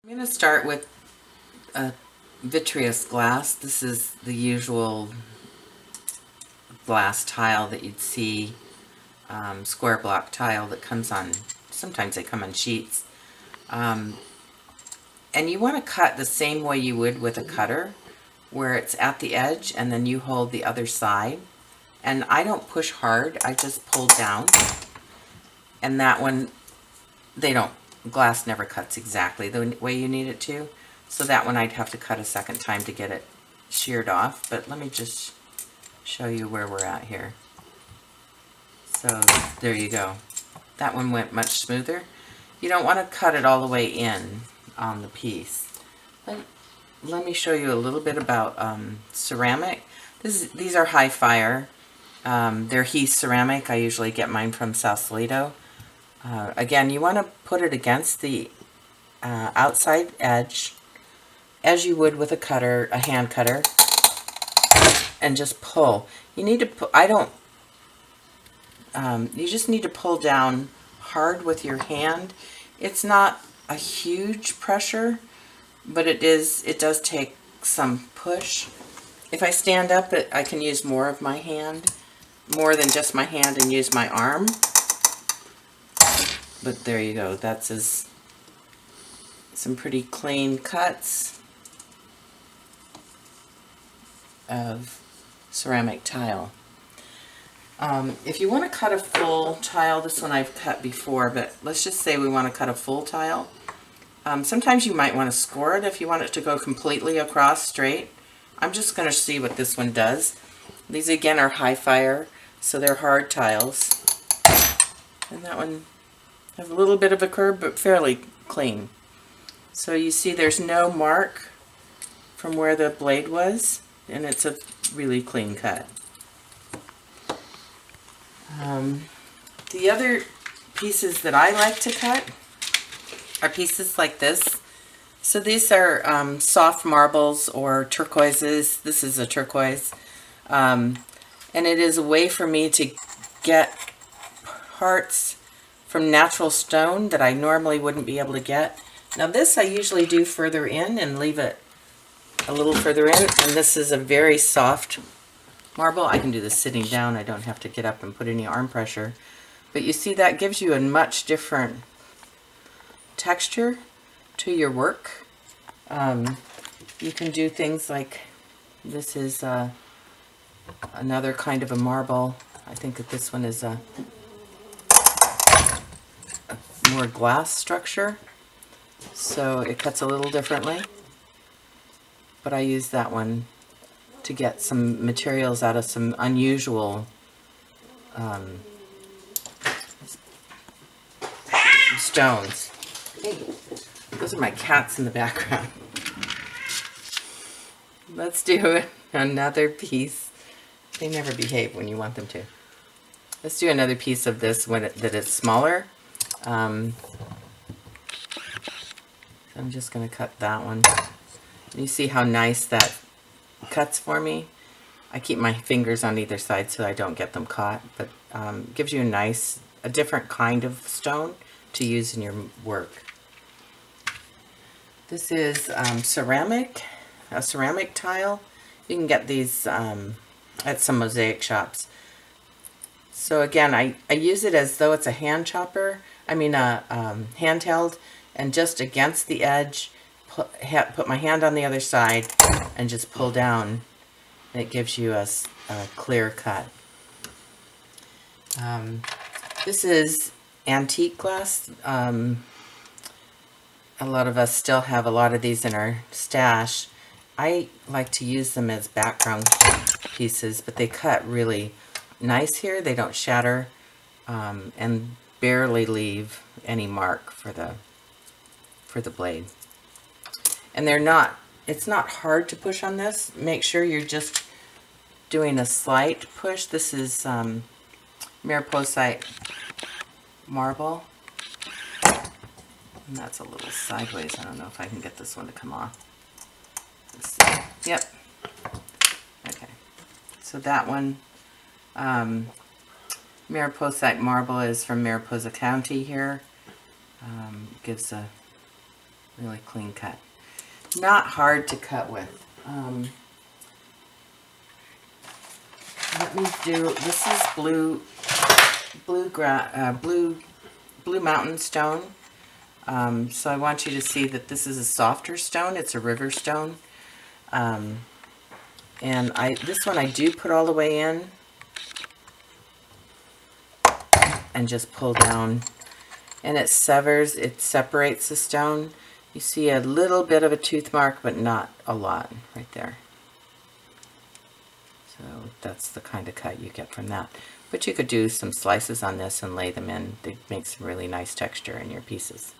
I'm going to start with a vitreous glass. This is the usual glass tile that you'd see, square block tile that comes on, sometimes they come on sheets. And you want to cut the same way you would with a cutter, where it's at the edge and then you hold the other side. And I don't push hard, I just pull down. And that one, glass never cuts exactly the way you need it to. So that one I'd have to cut a second time to get it sheared off. But let me just show you where we're at here. So there you go. That one went much smoother. You don't want to cut it all the way in on the piece. Let me show you a little bit about ceramic. These are high fire. They're Heath ceramic. I usually get mine from Sausalito. Again, you want to put it against the outside edge, as you would with a cutter, a hand cutter, and just pull. You need to put, you just need to pull down hard with your hand. It's not a huge pressure, but it does take some push. If I stand up, I can use more of my hand, more than just my hand, and use my arm. But there you go. That's some pretty clean cuts of ceramic tile. If you want to cut a full tile, this one I've cut before, but let's just say we want to cut a full tile. Sometimes you might want to score it if you want it to go completely across straight. I'm just going to see what this one does. These again are high fire, so they're hard tiles. And that one has a little bit of a curve, but fairly clean. So you see there's no mark from where the blade was, and it's a really clean cut. The other pieces that I like to cut are pieces like this. So these are soft marbles or turquoises. This is a turquoise. And it is a way for me to get parts from natural stone that I normally wouldn't be able to get. Now this I usually do further in and leave it a little further in. And this is a very soft marble. I can do this sitting down. I don't have to get up and put any arm pressure. But you see that gives you a much different texture to your work. You can do things like, this is another kind of a marble. I think that this one is a more glass structure, so it cuts a little differently. But I use that one to get some materials out of some unusual stones. Hey, those are my cats in the background. Let's do another piece. They never behave when you want them to. Let's do another piece of this that is smaller. I'm just going to cut that one. You see how nice that cuts for me? I keep my fingers on either side so I don't get them caught, but gives you a different kind of stone to use in your work. This is a ceramic tile. You can get these at some Mosaic shops. So again, I use it as though it's a hand chopper. I mean handheld, and just against the edge, put my hand on the other side and just pull down. And it gives you a clear cut. This is antique glass. A lot of us still have a lot of these in our stash. I like to use them as background pieces, but they cut really nice here. They don't shatter and barely leave any mark for the blade. And it's not hard to push on this. Make sure you're just doing a slight push. This is Mariposite marble. And that's a little sideways. I don't know if I can get this one to come off. Let's see. Yep. Okay. So that one, Mariposite marble is from Mariposa County here. Gives a Really clean cut. Not hard to cut with. Let me do, this is blue mountain stone. So I want you to see that this is a softer stone. It's a river stone. And this one I do put all the way in and just pull down, and it separates the stone. You see a little bit of a tooth mark, but not a lot right there. So that's the kind of cut you get from that. But you could do some slices on this and lay them in. They make some really nice texture in your pieces.